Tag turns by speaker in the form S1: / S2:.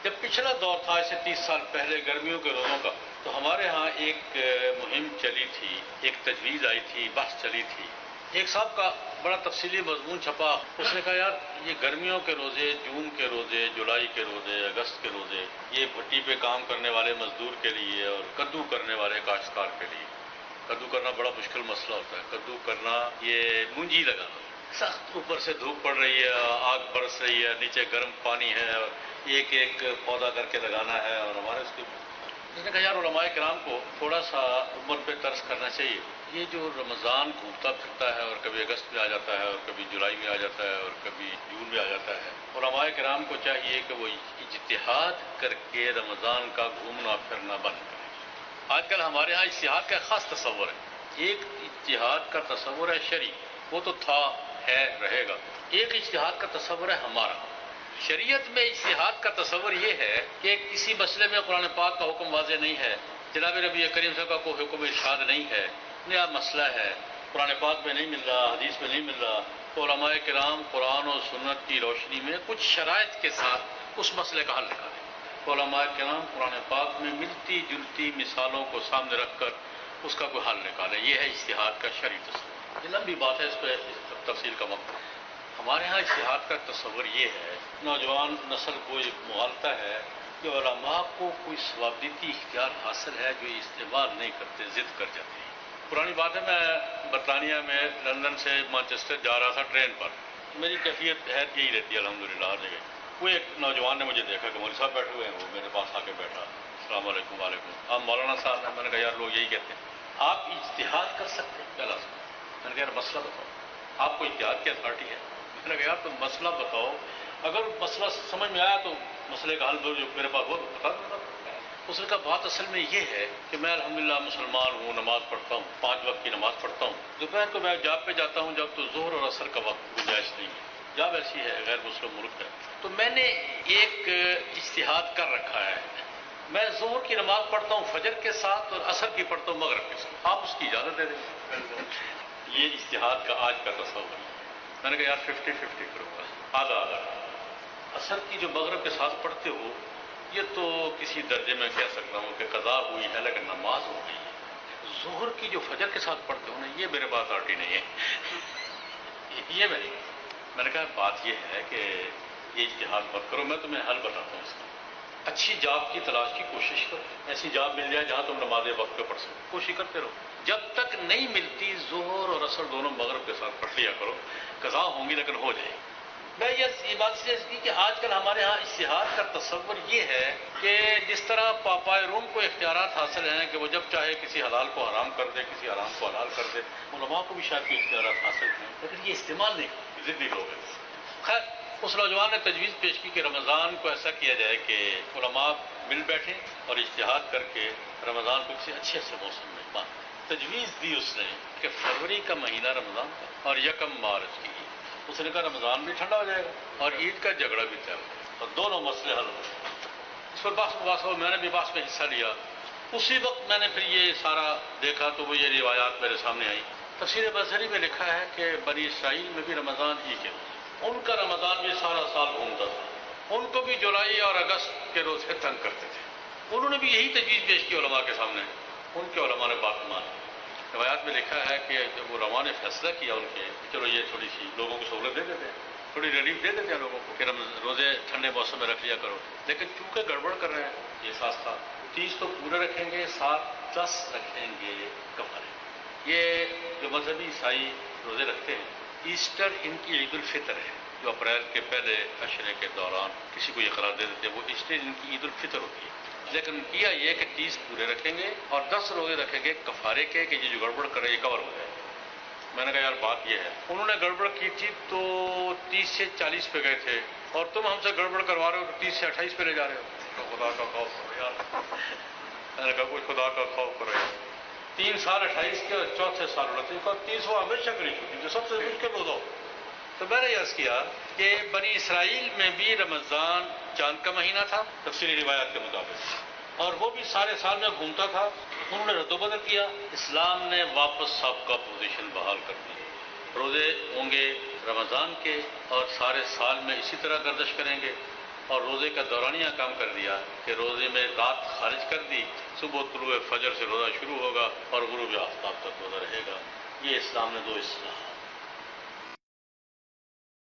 S1: جب پچھلا دور تھا اسے 30 سال پہلے گرمیوں کے روزوں کا، تو ہمارے ہاں ایک مہم چلی تھی، ایک تجویز آئی تھی، بحث چلی تھی۔ ایک صاحب کا بڑا تفصیلی مضمون چھپا، اس نے کہا یار یہ گرمیوں کے روزے، جون کے روزے، جولائی کے روزے، اگست کے روزے، یہ بھٹی پہ کام کرنے والے مزدور کے لیے اور کدو کرنے والے کاشتکار کے لیے، کدو کرنا بڑا مشکل مسئلہ ہوتا ہے۔ کدو کرنا یہ مونجی لگانا، سخت اوپر سے دھوپ پڑ رہی ہے، آگ برس رہی ہے، نیچے گرم پانی ہے، اور ایک ایک پودا کر کے لگانا ہے، اور ہمارے اس نے کہا یار علماء کرام کو تھوڑا سا عمر پہ ترس کرنا چاہیے۔ یہ جو رمضان گھومتا پھرتا ہے اور کبھی اگست میں آ جاتا ہے اور کبھی جولائی میں آ جاتا ہے اور کبھی جون میں آ جاتا ہے، علماء کرام کو چاہیے کہ وہ اجتہاد کر کے رمضان کا گھومنا پھرنا بند کریں۔ آج کل ہمارے ہاں اجتہاد کا خاص تصور ہے۔ ایک اجتہاد کا تصور ہے شرعی، وہ تو تھا، ہے، رہے گا۔ ایک اجتہاد کا تصور ہے ہمارا۔ شریعت میں اجتہاد کا تصور یہ ہے کہ کسی مسئلے میں قرآن پاک کا حکم واضح نہیں ہے، جناب نبی کریم صلی اللہ علیہ وسلم کا کوئی حکم ارشاد نہیں ہے، نیا مسئلہ ہے، قرآن پاک میں نہیں مل رہا، حدیث میں نہیں مل رہا، تو علماء کرام قرآن و سنت کی روشنی میں کچھ شرائط کے ساتھ اس مسئلے کا حل نکالیں۔ تو علماء کرام قرآن پاک میں ملتی جلتی مثالوں کو سامنے رکھ کر اس کا کوئی حل نکالیں۔ یہ ہے اجتہاد کا شرعی تصور۔ یہ لمبی بات ہے، اس پہ تفصیل کا وقت ہے۔ ہمارے ہاں اجتہاد کا تصور یہ ہے، نوجوان نسل کو ایک مغالطہ ہے کہ علماء کو کوئی ثوابدیدی اختیار حاصل ہے جو یہ استعمال نہیں کرتے، ضد کر جاتے ہیں۔ پرانی بات ہے، میں برطانیہ میں لندن سے مانچسٹر جا رہا تھا ٹرین پر، میری کیفیت حیرت یہی رہتی ہے الحمدللہ ہر جگہ۔ وہ ایک نوجوان نے مجھے دیکھا کہ مولوی صاحب بیٹھے ہوئے ہیں، وہ میرے پاس آ کے بیٹھا، السلام علیکم۔ وعلیکم۔ آپ مولانا صاحب ہیں؟ میں نے کہا یار لوگ یہی کہتے ہیں۔ آپ اجتہاد کر سکتے ہیں؟ کیا لازم؟ میں نے کہا یار مسئلہ بتاؤ، آپ کو اجتہاد کی اتھارٹی ہے؟ میں نے کہا یار تم مسئلہ بتاؤ، اگر مسئلہ سمجھ میں آیا تو مسئلے کا حل جو میرے پاس وہ بتا دوں۔ اس نے کہا بات اصل میں یہ ہے کہ میں الحمدللہ مسلمان ہوں، نماز پڑھتا ہوں، 5 وقت کی نماز پڑھتا ہوں، دوپہر کو میں جاب پہ جاتا ہوں جب تو ظہر اور عصر کا وقت گنجائش نہیں ہے، جاب ایسی ہے، غیر مسلم ملک ہے، تو میں نے ایک اجتہاد کر رکھا ہے، میں ظہر کی نماز پڑھتا ہوں فجر کے ساتھ اور عصر کی پڑھتا ہوں مغرب کے ساتھ، آپ اس کی اجازت دے دیں۔ یہ اجتہاد کا آج کا تصور ہے۔ میں نے کہا یار 50-50 کروں گا، آدھا آدھا۔ عصر کی جو مغرب کے ساتھ پڑھتے ہو یہ تو کسی درجے میں کہہ سکتا ہوں کہ قضا ہوئی ہے لیکن نماز ہو گئی ہے۔ ظہر کی جو فجر کے ساتھ پڑھتے ہو نا، یہ میرے پاس اتھارٹی نہیں ہے، یہ میں نے کہا بات یہ ہے کہ یہ اجتہاد مت کرو، میں تمہیں حل بتاتا ہوں اس کا۔ اچھی جاب کی تلاش کی کوشش کرو، ایسی جاب مل جائے جہاں تم نماز وقت پہ پڑھ سکو، کوشش کرتے رہو، جب تک نہیں ملتی ظہر اور عصر دونوں مغرب کے ساتھ پڑھ لیا کرو، قضا ہوں گی لیکن ہو جائے گی۔ میں یہ بات اس کی کہ آج کل ہمارے ہاں اجتہاد کا تصور یہ ہے کہ جس طرح پاپائے روم کو اختیارات حاصل ہیں کہ وہ جب چاہے کسی حلال کو حرام کر دے، کسی حرام کو حلال کر دے، علماء کو بھی شاید کوئی اختیارات حاصل ہیں لیکن یہ استعمال نہیں کرتے، ضدی لوگ ہیں۔ خیر اس نوجوان نے تجویز پیش کی کہ رمضان کو ایسا کیا جائے کہ علماء مل بیٹھیں اور اجتہاد کر کے رمضان کو کسی اچھے سے موسم میں باندھیں۔ تجویز دی اس نے کہ فروری کا مہینہ رمضان تھا اور 1 مارچ کی عید۔ اس نے کہا رمضان بھی ٹھنڈا ہو جائے گا اور عید کا جھگڑا بھی طے ہو جائے گا اور دونوں مسئلے حل ہو جائیں گے۔ اس پر بحث ہو، میں نے بھی بحث میں حصہ لیا۔ اسی وقت میں نے پھر یہ سارا دیکھا تو وہ یہ روایات میرے سامنے آئی۔ تفسیر بصری میں لکھا ہے کہ بنی اسرائیل میں بھی رمضان ہی کے ان کا رمضان بھی سارا سال گھومتا تھا، ان کو بھی جولائی اور اگست کے روزے تنگ کرتے تھے، انہوں نے بھی یہی تجویز پیش کی علماء کے سامنے، ان کے علماء نے بات مانی۔ روایات میں لکھا ہے کہ جب علماء نے فیصلہ کیا ان کے، چلو یہ تھوڑی سی لوگوں کو سہولت دے دیتے ہیں، تھوڑی ریلیف دے دیتے ہیں لوگوں کو کہ روزے ٹھنڈے موسم میں رکھ لیا کرو، لیکن چونکہ گڑبڑ کر رہے ہیں یہ ساز تھا، 30 تو پورے رکھیں گے، 7-10 رکھیں گے کفارے۔ یہ جو مذہبی عیسائی روزے رکھتے ہیں، ایسٹر ان کی عید الفطر ہے جو اپریل کے پہلے عشرے کے دوران کسی کو یہ قرار دے دیتے ہیں، وہ ایسٹر ان کی عید الفطر ہوتی ہے، لیکن کیا یہ کہ 30 پورے رکھیں گے اور 10 روزے رکھیں گے کفارے کے کہ یہ جو گڑبڑ کرے یہ کور ہو جائے۔ میں نے کہا یار بات یہ ہے، انہوں نے گڑبڑ کی تھی تو 30 سے 40 پہ گئے تھے اور تم ہم سے گڑبڑ کروا رہے ہو تو 30 سے 28 پہ لے جا رہے ہو، تو خدا کا خوف کرو یار۔ میں نے کہا کوئی خدا کا خوف کرو یار، 3 سال 28 کے اور چوتھے سال 29 کا، 30 ہمیشہ کری چھٹی جو سب سے مشکل روزہ ہو۔ تو میں نے عرض کیا کہ بنی اسرائیل میں بھی رمضان چاند کا مہینہ تھا تفصیلی روایات کے مطابق، اور وہ بھی سارے سال میں گھومتا تھا، انہوں نے رد و بدل کیا، اسلام نے واپس سابقہ پوزیشن بحال کر دی، روزے ہوں گے رمضان کے اور سارے سال میں اسی طرح گردش کریں گے، اور روزے کا دورانیہ کام کر دیا کہ روزے میں رات خارج کر دی، صبح طلوع فجر سے روزہ شروع ہوگا اور غروب آفتاب تک روزہ رہے گا۔ یہ اسلام نے دو اصلاحات